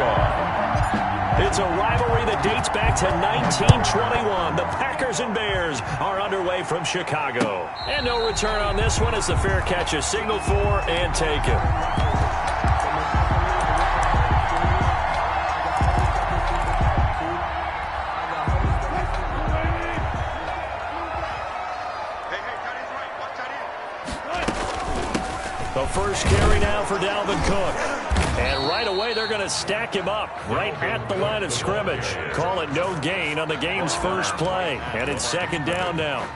kickoff. It's a rivalry that dates back to 1921. The Packers and Bears are underway from Chicago. And no return on this one as the fair catch is signaled for and taken. The first carry now for Dalvin Cook. And right away, they're going to stack him up right at the line of scrimmage. Call it no gain on the game's first play. And it's second down now.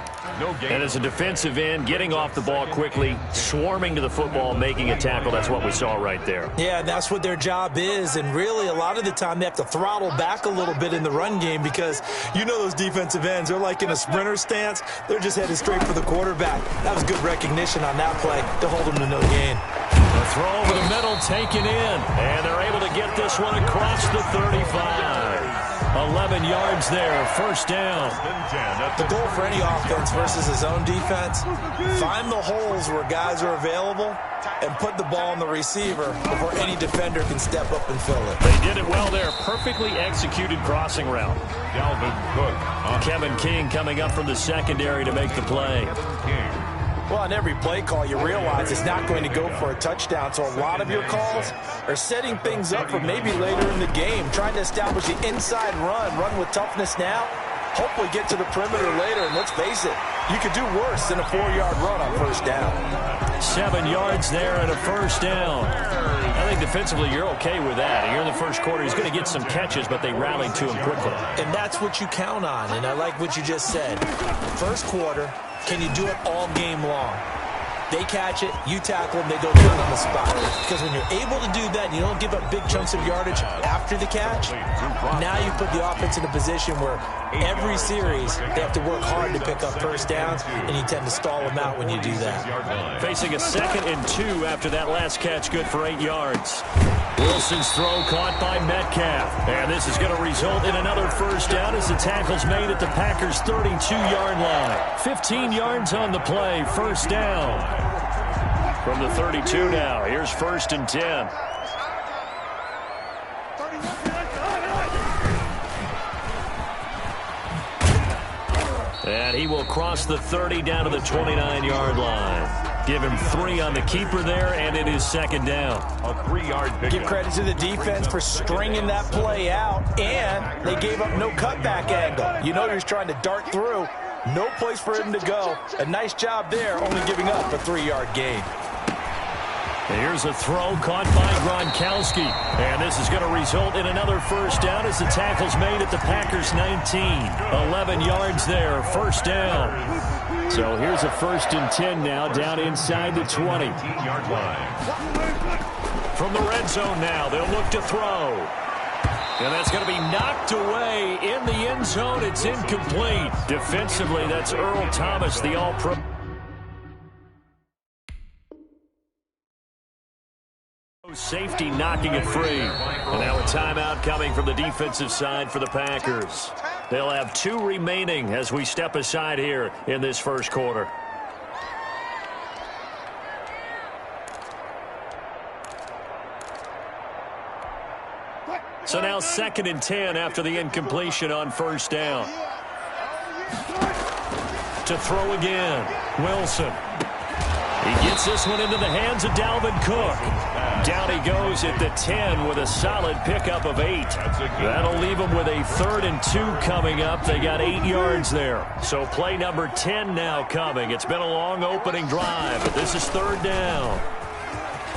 And as a defensive end, getting off the ball quickly, swarming to the football, making a tackle, that's what we saw right there. Yeah, that's what their job is. And really, a lot of the time, they have to throttle back a little bit in the run game because you know those defensive ends, they're like in a sprinter stance. They're just headed straight for the quarterback. That was good recognition on that play to hold them to no gain. The throw over the middle taken in, and they're able to get this one across the 35. 11 yards there, first down. The goal for any offense versus his own defense, find the holes where guys are available and put the ball on the receiver before any defender can step up and fill it. They did it well there. Perfectly executed crossing route. Dalvin Cook. Kevin King coming up from the secondary to make the play. Well, on every play call, you realize it's not going to go for a touchdown. So a lot of your calls are setting things up for maybe later in the game, trying to establish the inside run with toughness now, hopefully get to the perimeter later. And let's face it, you could do worse than a 4-yard run on first down. 7 yards there and a first down. I think defensively you're okay with that. Here in the first quarter, he's going to get some catches, but they rallied to him quickly. And that's what you count on, and I like what you just said. First quarter, can you do it all game long? They catch it, you tackle them, they go down on the spot. Because when you're able to do that, and you don't give up big chunks of yardage after the catch, now you put the offense in a position where every series they have to work hard to pick up first downs, and you tend to stall them out when you do that. Facing a 2nd and 2 after that last catch, good for 8 yards. Wilson's throw caught by Metcalf. And this is going to result in another first down as the tackle's made at the Packers' 32-yard line. 15 yards on the play, first down. From the 32 now, here's 1st and 10. And he will cross the 30 down to the 29-yard line. Give him 3 on the keeper there, and it is second down. A 3-yard pickup. Give credit to the defense for stringing that play out, and they gave up no cutback angle. You know you're just trying to dart through. No place for him to go. A nice job there, only giving up a 3-yard gain. Here's a throw caught by Gronkowski. And this is going to result in another first down as the tackle's made at the Packers' 19. 11 yards there, first down. So here's a 1st and 10 now, down inside the 20. 18-yard line. From the red zone now, they'll look to throw. And that's going to be knocked away in the end zone. It's incomplete. Defensively, that's Earl Thomas, the All-Pro. Safety knocking it free. And now a timeout coming from the defensive side for the Packers. They'll have 2 remaining as we step aside here in this first quarter. So now 2nd and 10 after the incompletion on first down. To throw again, Wilson. He gets this one into the hands of Dalvin Cook. Down he goes at the 10 with a solid pickup of 8. That'll leave him with a 3rd and 2 coming up. They got 8 yards there. So play number 10 now coming. It's been a long opening drive, but this is 3rd down.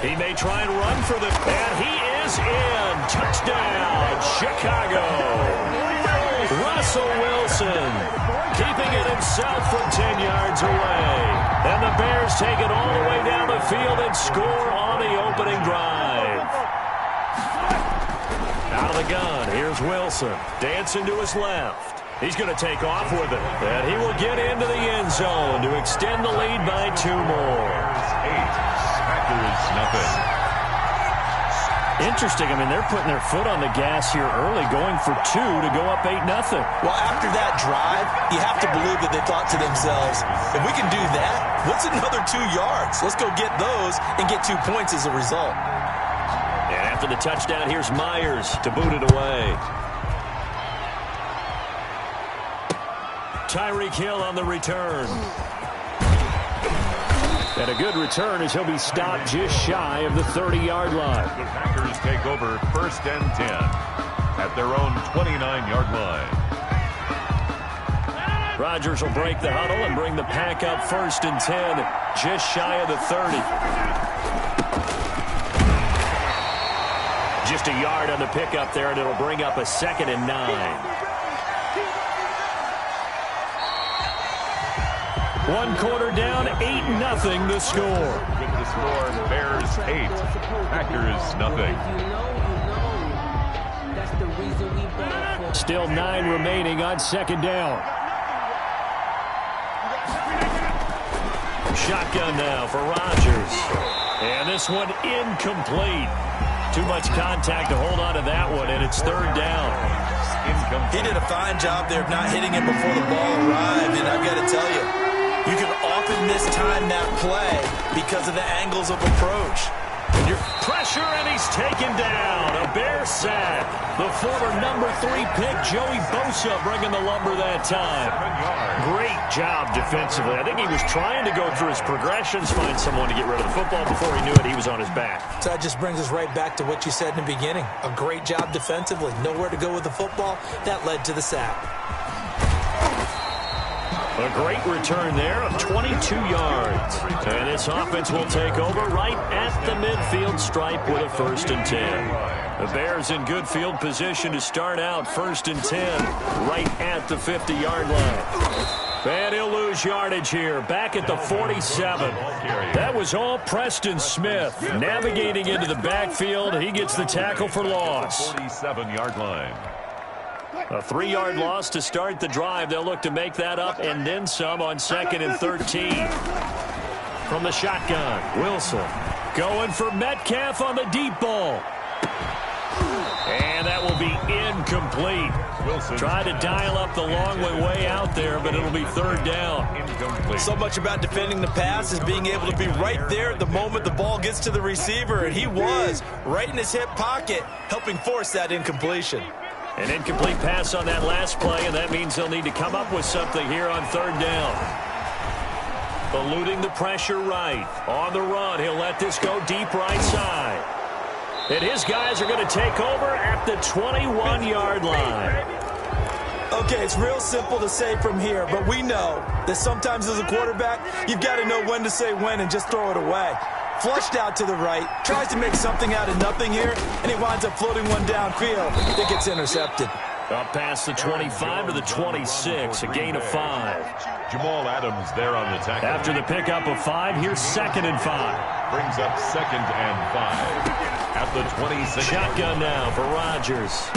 He may try and run for the... And he is in. Touchdown, Chicago. Russell Wilson keeping it himself from 10 yards away. And the Bears take it all the way down the field and score on the opening drive. Out of the gun, here's Wilson. Dancing to his left. He's going to take off with it. And he will get into the end zone to extend the lead by 2 more. 8, Packers nothing. Interesting. I mean, they're putting their foot on the gas here early, going for 2 to go up 8-0. Well, after that drive, you have to believe that they thought to themselves, if we can do that, what's another 2 yards? Let's go get those and get 2 points as a result. And After the touchdown, here's Myers to boot it away. Tyreek Hill on the return. And a good return as he'll be stopped just shy of the 30-yard line. The Packers take over 1st and 10 at their own 29-yard line. Rodgers will break the huddle and bring the pack up 1st and 10, just shy of the 30. Just a yard on the pickup there, and it'll bring up a 2nd and 9. One quarter down, 8-0 the score. With the score, Bears 8, Packers nothing. Still 9 remaining on 2nd down. Shotgun now for Rodgers. And this one incomplete. Too much contact to hold on to that one, and it's 3rd down. He did a fine job there of not hitting it before the ball arrived, and I've got to tell you, you can often mistime that play because of the angles of approach. Pressure, and he's taken down. A Bear sack. The former number 3 pick, Joey Bosa, bringing the lumber that time. Great job defensively. I think he was trying to go through his progressions, find someone to get rid of the football. Before he knew it, he was on his back. So that just brings us right back to what you said in the beginning. A great job defensively. Nowhere to go with the football. That led to the sack. A great return there of 22 yards. And this offense will take over right at the midfield stripe with a 1st and 10. The Bears in good field position to start out 1st and 10 right at the 50-yard line. And he'll lose yardage here back at the 47. That was all Preston Smith navigating into the backfield. He gets the tackle for loss. 47-yard line. A 3-yard loss to start the drive. They'll look to make that up and then some on 2nd and 13. From the shotgun, Wilson going for Metcalf on the deep ball. And that will be incomplete. Wilson tried to dial up the long way out there, but it'll be 3rd down. Incomplete. So much about defending the pass is being able to be right there at the moment the ball gets to the receiver, and he was right in his hip pocket, helping force that incompletion. An incomplete pass on that last play, and that means they'll need to come up with something here on 3rd down. Eluding the pressure right. On the run, he'll let this go deep right side. And his guys are going to take over at the 21-yard line. Okay, it's real simple to say from here, but we know that sometimes as a quarterback, you've got to know when to say when and just throw it away. Flushed out to the right, tries to make something out of nothing here, and he winds up floating one downfield that gets intercepted. Up past the 25 to the 26, a gain of 5. Jamal Adams there on the tackle. After the pickup of 5, here's 2nd and 5. Brings up 2nd and 5 at the 26. Shotgun now for Rodgers.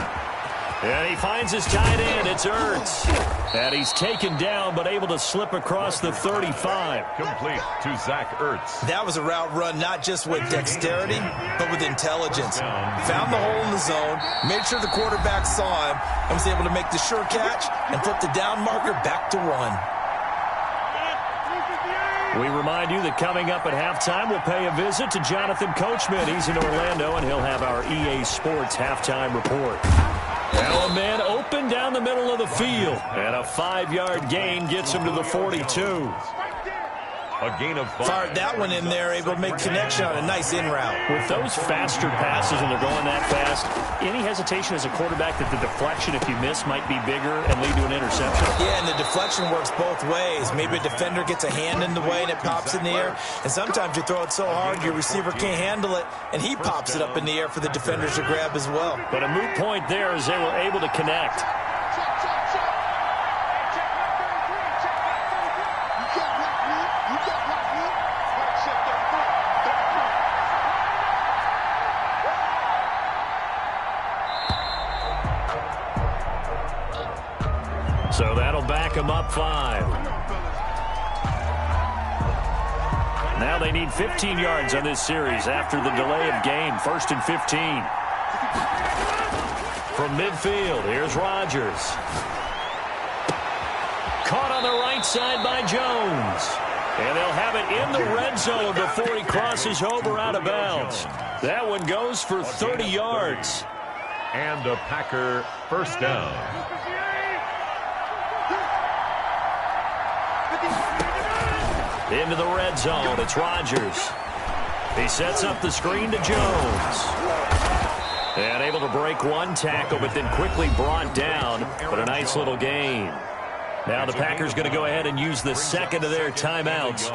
And he finds his tight end. It's Ertz. And he's taken down, but able to slip across the 35. Complete to Zach Ertz. That was a route run not just with dexterity, but with intelligence. Found the hole in the zone, made sure the quarterback saw him, and was able to make the sure catch and flip the down marker back to 1. We remind you that coming up at halftime, we'll pay a visit to Jonathan Coachman. He's in Orlando, and he'll have our EA Sports halftime report. Now a man open down the middle of the field. And a 5-yard gain gets him to the 42. A gain of 5. Fired that one in there, able to make connection on a nice in route. With those faster passes, when they're going that fast, any hesitation as a quarterback that the deflection, if you miss, might be bigger and lead to an interception? Yeah, and the deflection works both ways. Maybe a defender gets a hand in the way and it pops in the air. And sometimes you throw it so hard your receiver can't handle it, and he pops it up in the air for the defenders to grab as well. But a moot point there as they were able to connect. So that'll back them up 5. Now they need 15 yards on this series after the delay of game. 1st and 15. From midfield, here's Rodgers. Caught on the right side by Jones. And they'll have it in the red zone before he crosses over out of bounds. That one goes for 30 yards. And a Packer first down. Into the red zone, it's Rodgers. He sets up the screen to Jones. And able to break one tackle, but then quickly brought down. But a nice little gain. Now the Packers going to go ahead and use the second of their timeouts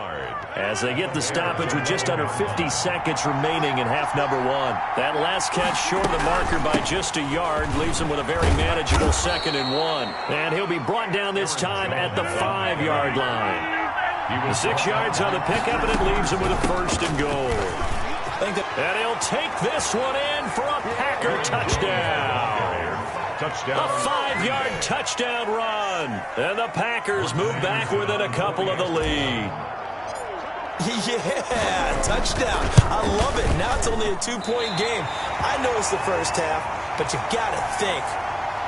as they get the stoppage with just under 50 seconds remaining in half number one. That last catch short of the marker by just a yard leaves him with a very manageable 2nd and 1. And he'll be brought down this time at the 5-yard line. 6 yards on the pickup, and it leaves him with a 1st and goal. And he'll take this one in for a Packer touchdown. A 5-yard touchdown run. And the Packers move back within a couple of the lead. Yeah, touchdown. I love it. Now it's only a 2-point game. I know it's the first half, but you got to think.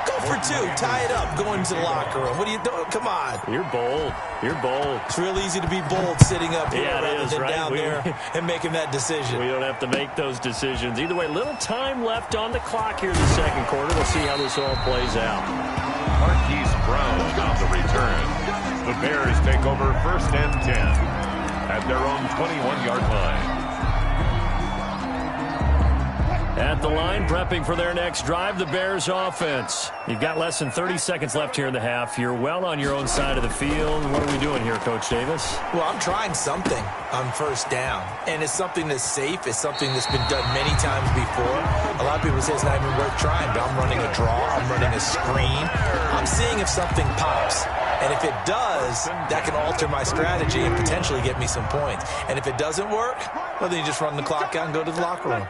Go for 2. Tie it up. Go into the locker room. What are you doing? Come on. You're bold. You're bold. It's real easy to be bold sitting up here rather than down there and making that decision. We don't have to make those decisions. Either way, little time left on the clock here in the second quarter. We'll see how this all plays out. Marquise Brown on the return. The Bears take over 1st and 10 at their own 21-yard line. At the line, prepping for their next drive, the Bears offense. You've got less than 30 seconds left here in the half. You're well on your own side of the field. What are we doing here, Coach Davis? Well, I'm trying something on 1st down, and it's something that's safe. It's something that's been done many times before. A lot of people say it's not even worth trying, but I'm running a draw. I'm running a screen. I'm seeing if something pops. And if it does, that can alter my strategy and potentially get me some points. And if it doesn't work, well, then you just run the clock out and go to the locker room.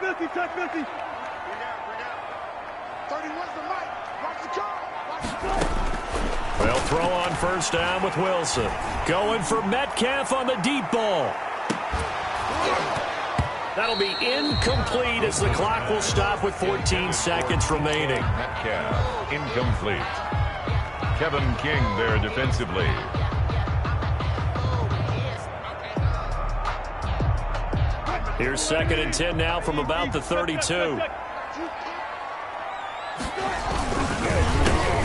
They'll throw on 1st down with Wilson. Going for Metcalf on the deep ball. That'll be incomplete as the clock will stop with 14 seconds remaining. Metcalf, incomplete. Kevin King there defensively. Here's 2nd and 10 now from about the 32.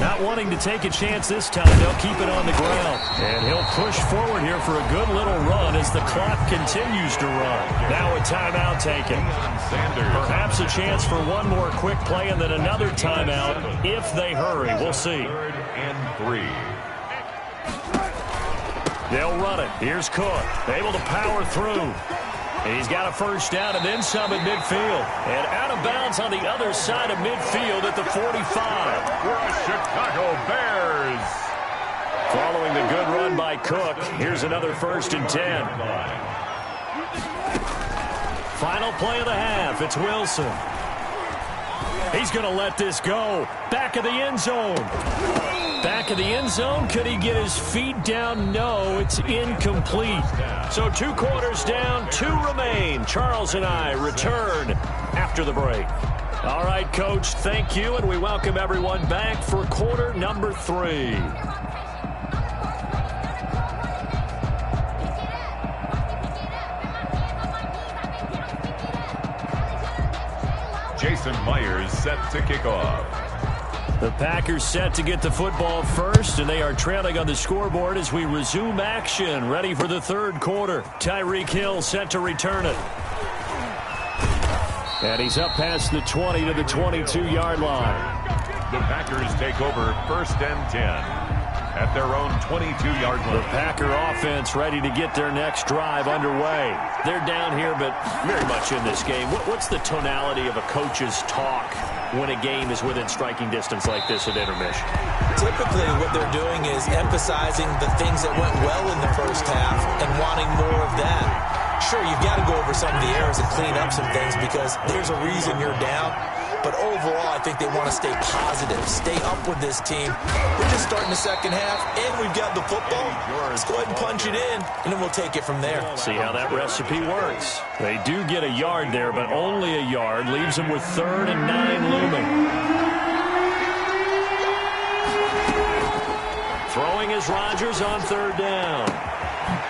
Not wanting to take a chance this time, they'll keep it on the ground. And he'll push forward here for a good little run as the clock continues to run. Now a timeout taken. Perhaps a chance for one more quick play and then another timeout if they hurry. We'll see. 3rd and 3. They'll run it. Here's Cook, able to power through. He's got a 1st down and then some at midfield. And out of bounds on the other side of midfield at the 45. For the Chicago Bears. Following the good run by Cook, here's another 1st and 10. Final play of the half, it's Wilson. He's going to let this go. Back of the end zone. Back of the end zone. Could he get his feet down? No, it's incomplete. So 2 quarters down, 2 remain. Charles and I return after the break. All right, Coach, thank you, and we welcome everyone back for quarter number 3. Jason Myers set to kick off. The Packers set to get the football first, and they are trailing on the scoreboard as we resume action, ready for the 3rd quarter. Tyreek Hill set to return it. And he's up past the 20 to the 22-yard line. The Packers take over 1st and 10 at their own 22-yard line. The Packer offense ready to get their next drive underway. They're down here, but very much in this game. What's the tonality of a coach's talk when a game is within striking distance like this at intermission? Typically, what they're doing is emphasizing the things that went well in the first half and wanting more of that. Sure, you've got to go over some of the errors and clean up some things because there's a reason you're down. But overall, I think they want to stay positive, stay up with this team. We're just starting the second half, and we've got the football. Let's go ahead and punch it in, and then we'll take it from there. See how that recipe works. They do get a yard there, but only a yard. Leaves them with 3rd and 9 looming. Throwing is Rodgers on 3rd down.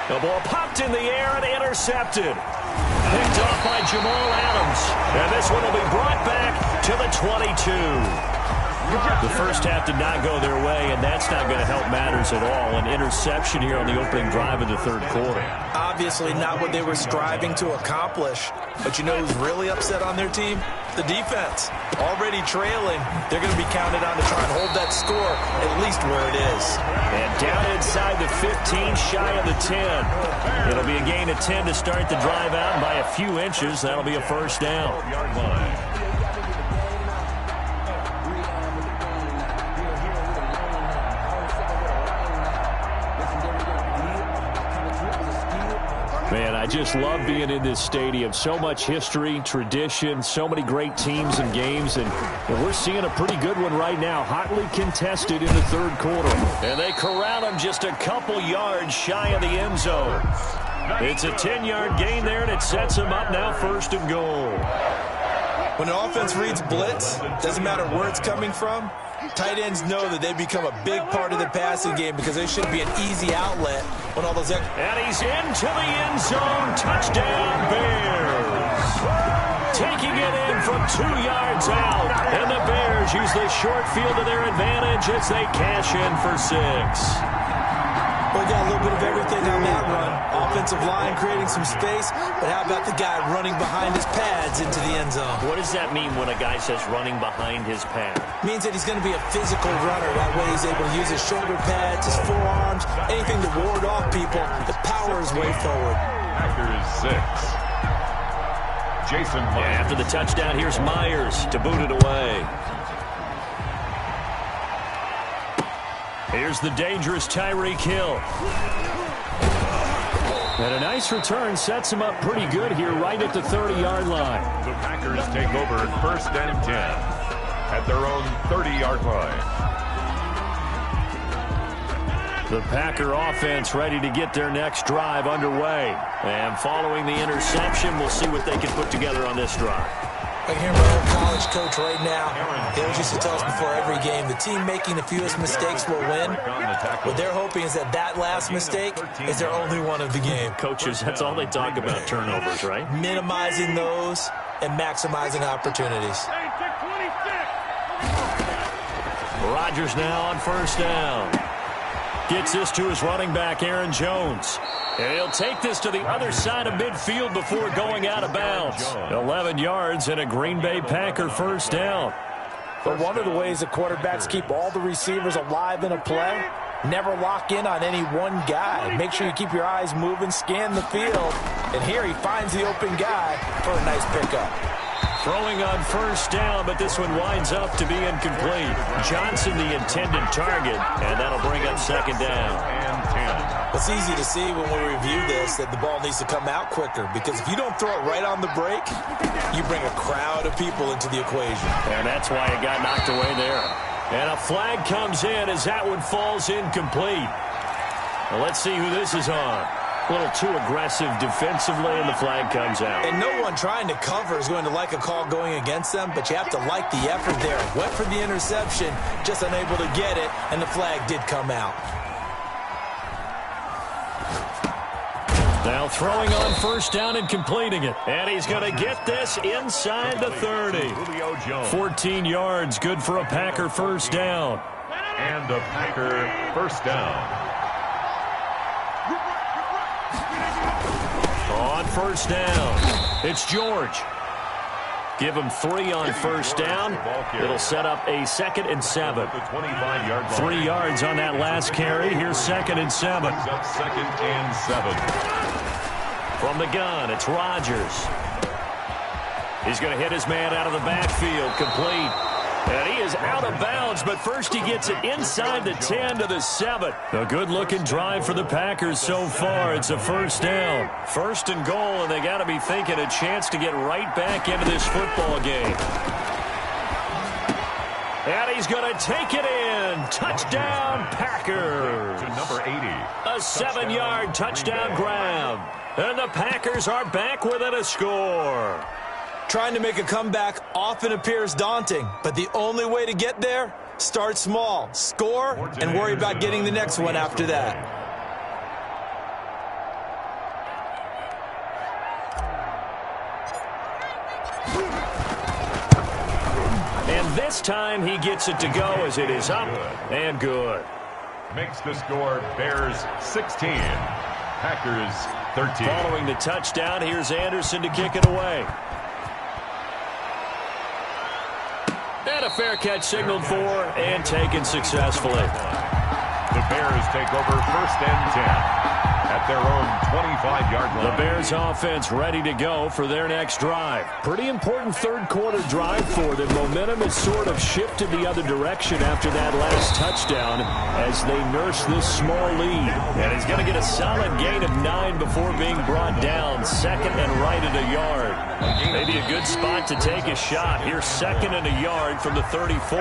The ball popped in the air and intercepted. Picked Picked off by Jamal Adams. And this one will be brought back to the 22. The first half did not go their way, and that's not going to help matters at all. An interception here on the opening drive of the third quarter. Obviously not what they were striving to accomplish. But you know who's really upset on their team? The defense. Already trailing, they're going to be counted on to try and hold that score at least where it is. And down inside the 15, shy of the 10. It'll be a gain of 10 to start the drive out, and by a few inches, that'll be a first down. Man, I just love being in this stadium. So much history, tradition, so many great teams and games, and we're seeing a pretty good one right now. Hotly contested in the third quarter. And they corral him just a couple yards shy of the end zone. It's a 10-yard gain there, and it sets him up now first and goal. When an offense reads blitz, doesn't matter where it's coming from, tight ends know that they become a big part of the passing game because they should be an easy outlet when all those... And he's into the end zone. Touchdown, Bears. Taking it in from 2 yards out. And the Bears use the short field to their advantage as they cash in for 6. Well, we got a little bit of everything on that run. Offensive line creating some space, but how about the guy running behind his pads into the end zone? What does that mean when a guy says running behind his pad? Means that he's going to be a physical runner. That way he's able to use his shoulder pads, his forearms, anything to ward off people, to power his way forward. Packers 6. Jason Myers. Yeah, after the touchdown, here's Myers to boot it away. Here's the dangerous Tyreek Hill. And a nice return sets him up pretty good here right at the 30-yard line. The Packers take over first and 10 at their own 30-yard line. The Packer offense ready to get their next drive underway. And following the interception, we'll see what they can put together on this drive. I hear my old college coach right now. He always used to tell us before every game, the team making the fewest mistakes will win. What they're hoping is that that last mistake is their only one of the game. Coaches, that's all they talk about, turnovers, right? Minimizing those and maximizing opportunities. Rodgers now on first down. Gets this to his running back, Aaron Jones. And he'll take this to the other side of midfield before going out of bounds. 11 yards and a Green Bay Packer first down. But one of the ways that quarterbacks keep all the receivers alive in a play, never lock in on any one guy. Make sure you keep your eyes moving, scan the field. And here he finds the open guy for a nice pickup. Throwing on first down, but this one winds up to be incomplete. Johnson the intended target, and that'll bring up second down. And 10. It's easy to see when we review this that the ball needs to come out quicker because if you don't throw it right on the break, you bring a crowd of people into the equation. And that's why it got knocked away there. And a flag comes in as that one falls incomplete. Well, let's see who this is on. A little too aggressive defensively, and the flag comes out. And no one trying to cover is going to like a call going against them, but you have to like the effort there. Went for the interception, just unable to get it, and the flag did come out. Now throwing on first down and completing it. And he's going to get this inside the 30. 14 yards, good for a Packer first down. And a Packer first down. On first down, it's George. Give him 3 on first down. It'll set up a 2nd and 7. 3 yards on that last carry. Here's 2nd and 7. 2nd and 7. From the gun, it's Rodgers. He's going to hit his man out of the backfield, complete. And he is out of bounds, but first he gets it inside the 10 to the 7. A good-looking drive for the Packers so far. It's a first down. First and goal, and they got to be thinking a chance to get right back into this football game. And he's going to take it in. Touchdown, Packers. To number 80. A 7-yard touchdown grab. And the Packers are back within a score. Trying to make a comeback often appears daunting, but the only way to get there, start small, score, and worry about getting the next one after that. This time he gets it to go as it is up and good. Makes the score Bears 16, Packers 13. Following the touchdown, here's Anderson to kick it away. And a fair catch signaled for and taken successfully. The Bears take over first and 10 at their own 25-yard line. The Bears offense ready to go for their next drive. Pretty important third quarter drive for them. Momentum has sort of shifted the other direction after that last touchdown as they nurse this small lead. And he's going to get a solid gain of 9 before being brought down. Second and right at a yard. Maybe a good spot to take a shot. Here's second and a yard from the 34.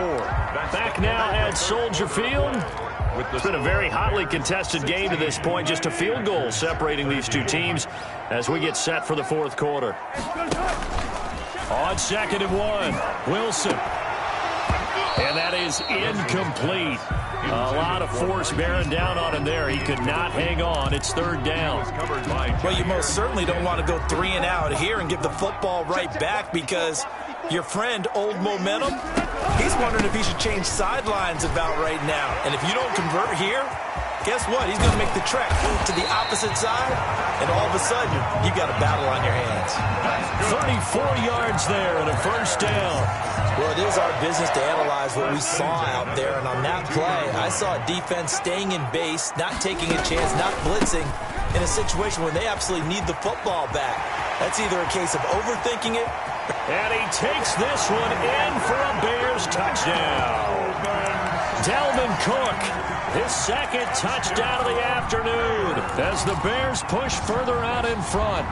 Back now at Soldier Field. It's been a very hotly contested game to this point. Just a field goal separating these two teams as we get set for the fourth quarter. On second and 1, Wilson. And that is incomplete. A lot of force bearing down on him there. He could not hang on. It's third down. Well, you most certainly don't want to go 3 and out here and give the football right back because your friend, Old Momentum, he's wondering if he should change sidelines about right now. And if you don't convert here, guess what? He's going to make the trek to the opposite side, and all of a sudden, you've got a battle on your hands. 34 yards there and a first down. Well, it is our business to analyze what we saw out there, and on that play, I saw a defense staying in base, not taking a chance, not blitzing, in a situation where they absolutely need the football back. That's either a case of overthinking it. And he takes this one in for a Bears touchdown. Dalvin Cook, his second touchdown of the afternoon as the Bears push further out in front.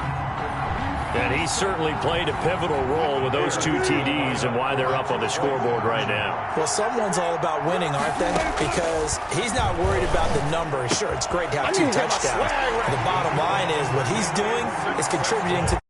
And he certainly played a pivotal role with those 2 TDs and why they're up on the scoreboard right now. Well, someone's all about winning, aren't they? Because he's not worried about the number. Sure, it's great to have 2 touchdowns. The bottom line is what he's doing is contributing to